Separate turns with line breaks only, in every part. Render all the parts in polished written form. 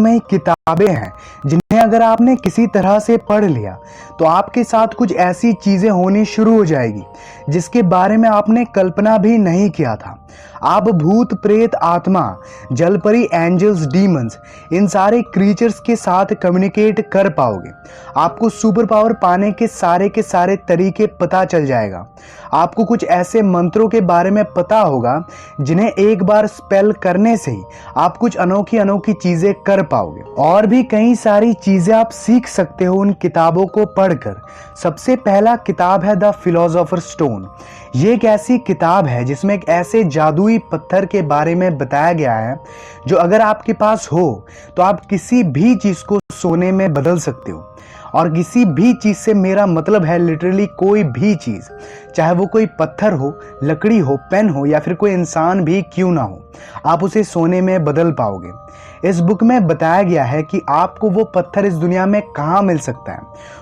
में किताबें हैं जिन्हें अगर आपने किसी तरह से पढ़ लिया तो आपके साथ कुछ ऐसी चीजें होनी शुरू हो जाएगी जिसके बारे में आपने कल्पना भी नहीं किया था। आप भूत प्रेत आत्मा जलपरी एंजल्स डीमंस इन सारे क्रीचर्स के साथ कम्युनिकेट कर पाओगे। आपको सुपर पावर पाने के सारे तरीके पता चल जाएगा। आपको कुछ ऐसे मंत्रों के बारे में पता होगा जिन्हें एक बार स्पेल करने से ही आप कुछ अनोखी चीजें कर पाओगे। और भी कई सारी चीजें आप सीख सकते हो उन किताबों को पढ़कर। सबसे पहला किताब है द फिलोसोफर्स स्टोन। ये एक ऐसी किताब है जिसमें एक ऐसे जादुई पत्थर के बारे में बताया गया है जो अगर आपके पास हो तो आप किसी भी चीज को सोने में बदल सकते हो। और किसी भी चीज से मेरा मतलब है लिटरली कोई भी चीज, चाहे वो कोई पत्थर हो, लकड़ी हो, पेन हो या फिर कोई इंसान भी क्यों ना हो, आप उसे सोने में बदल पाओगे। इस बुक में बताया गया है कि आपको वो पत्थर इस दुनिया में कहाँ मिल सकता है,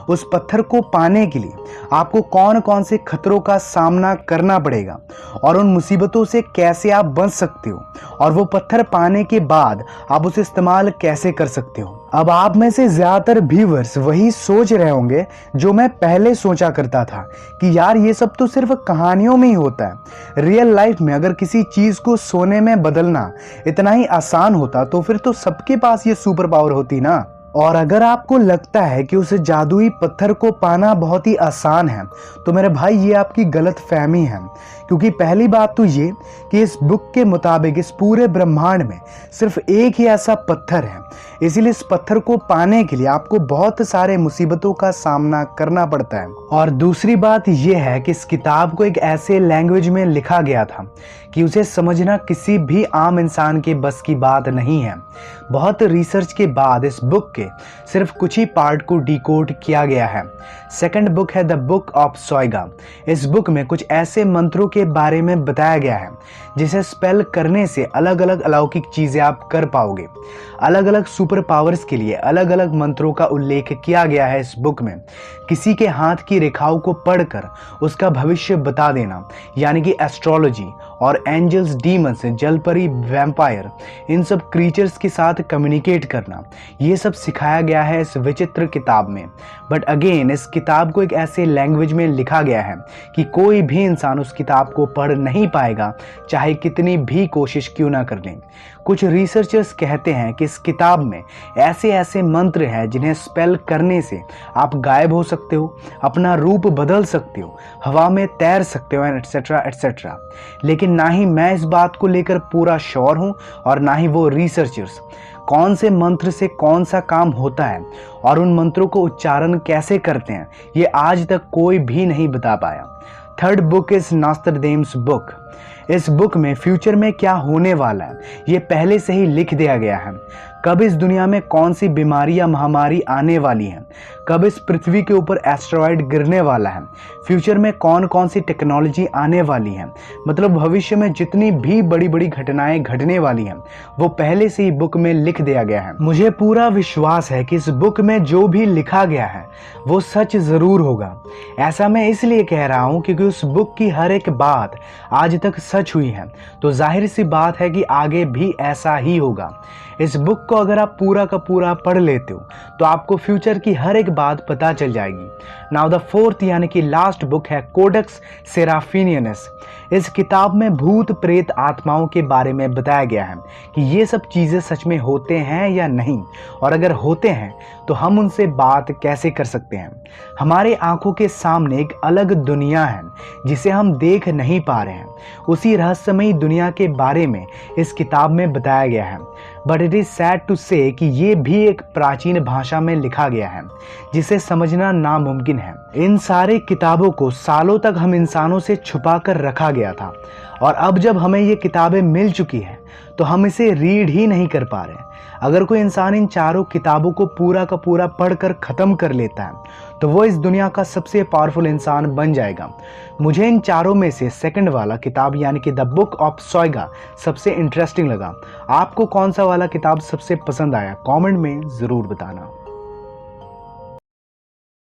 उस पत्थर को पाने के लिए आपको कौन कौन से खतरों का सामना करना पड़ेगा और उन मुसीबतों से कैसे आप बच सकते हो, और वो पत्थर पाने के बाद आप उसे इस्तेमाल कैसे कर सकते हो। अब आप में से ज्यादातर व्यूअर्स वही सोच रहे होंगे जो मैं पहले सोचा करता था कि यार ये सब तो सिर्फ कहानियों में ही होता है। रियल लाइफ में अगर किसी चीज को सोने में बदलना इतना ही आसान होता तो फिर तो सबके पास ये सुपर पावर होती ना। और अगर आपको लगता है कि उस जादुई पत्थर को पाना बहुत ही आसान है तो मेरे भाई ये आपकी गलत फहमी है। क्योंकि पहली बात तो ये कि इस बुक के मुताबिक इस पूरे ब्रह्मांड में सिर्फ एक ही ऐसा पत्थर है, इसीलिए इस पत्थर को पाने के लिए आपको बहुत सारे मुसीबतों का सामना करना पड़ता है। और दूसरी बात यह है कि इस किताब को एक ऐसे लैंग्वेज में लिखा गया था कि उसे समझना किसी भी आम इंसान के बस की बात नहीं है। बहुत रिसर्च के बाद इस बुक के सिर्फ कुछ ही पार्ट को डिकोड किया गया है। सेकंड बुक है द बुक ऑफ सोएगा। इस बुक में कुछ ऐसे मंत्रों के बारे में बताया गया है जिसे स्पेल करने से अलग अलग अलौकिक चीजें आप कर पाओगे। अलग अलग सुपर पावर्स के लिए अलग अलग मंत्रों का उल्लेख किया गया है इस बुक में। किसी के हाथ की रेखाओं को पढ़कर उसका भविष्य बता देना यानी कि एस्ट्रोलॉजी, और एंजल्स डीमंस जलपरी वैम्पायर इन सब क्रीचर्स के साथ कम्युनिकेट करना, ये सब सिखाया गया है इस विचित्र किताब में। बट अगेन इस किताब को एक ऐसे लैंग्वेज में लिखा गया है कि कोई भी इंसान उस किताब को पढ़ नहीं पाएगा चाहे कितनी भी कोशिश क्यों ना कर लें। कुछ रिसर्चर्स कहते हैं कि इस किताब में ऐसे ऐसे मंत्र हैं जिन्हें स्पेल करने से आप गायब हो सकते हो, अपना रूप बदल सकते हो, हवा में तैर सकते हो, एटसेट्रा एटसेट्रा। लेकिन ना ही मैं इस बात को लेकर पूरा श्योर हूं और ना ही वो रिसर्चर्स। कौन से मंत्र से कौन सा काम होता है और उन मंत्रों को उच्चारण कैसे करते हैं ये आज तक कोई भी नहीं बता पाया। Third book is Nostradamus book. इस बुक में फ्यूचर में क्या होने वाला है ये पहले से ही लिख दिया गया है। कब इस दुनिया में कौन सी बीमारी या महामारी आने वाली है, कब इस पृथ्वी के ऊपर एस्टेरॉयड गिरने वाला है, फ्यूचर में कौन कौन सी टेक्नोलॉजी आने वाली है, मतलब भविष्य में जितनी भी बड़ी बड़ी घटनाएं घटने वाली हैं वो पहले से ही बुक में लिख दिया गया है। मुझे पूरा विश्वास है कि इस बुक में जो भी लिखा गया है वो सच जरूर होगा। ऐसा मैं इसलिए कह रहा हूँ क्योंकि उस बुक की हर एक बात आज तक सच हुई है, तो जाहिर सी बात है कि आगे भी ऐसा ही होगा। इस बुक को अगर आप पूरा का पूरा पढ़ लेते हो तो आपको फ्यूचर की हर एक बात पता चल जाएगी। नाउ द फोर्थ यानी कि लास्ट बुक है कोडेक्स सेराफिनियनस। इस किताब में भूत प्रेत आत्माओं के बारे में बताया गया है कि ये सब चीजें सच में होते हैं या नहीं, और अगर होते हैं तो हम उनसे बात कैसे कर सकते हैं। हमारे आंखों के सामने एक अलग दुनिया है जिसे हम देख नहीं पा रहे हैं। उसी रहस्यमयी दुनिया के बारे में इस किताब में बताया गया है। But it is sad to say कि ये भी एक प्राचीन भाषा में लिखा गया है जिसे समझना नामुमकिन है। इन सारे किताबों को सालों तक हम इंसानों से छुपा कर रखा गया था, और अब जब हमें ये किताबें मिल चुकी है तो हम इसे रीड ही नहीं कर पा रहे। अगर कोई इंसान इन चारों किताबों को पूरा का पूरा पढ़कर खत्म कर लेता है तो वो इस दुनिया का सबसे पावरफुल इंसान बन जाएगा। मुझे इन चारों में से सेकंड वाला किताब यानी कि द बुक ऑफ सोएगा सबसे इंटरेस्टिंग लगा। आपको कौन सा वाला किताब सबसे पसंद आया कमेंट में जरूर बताना।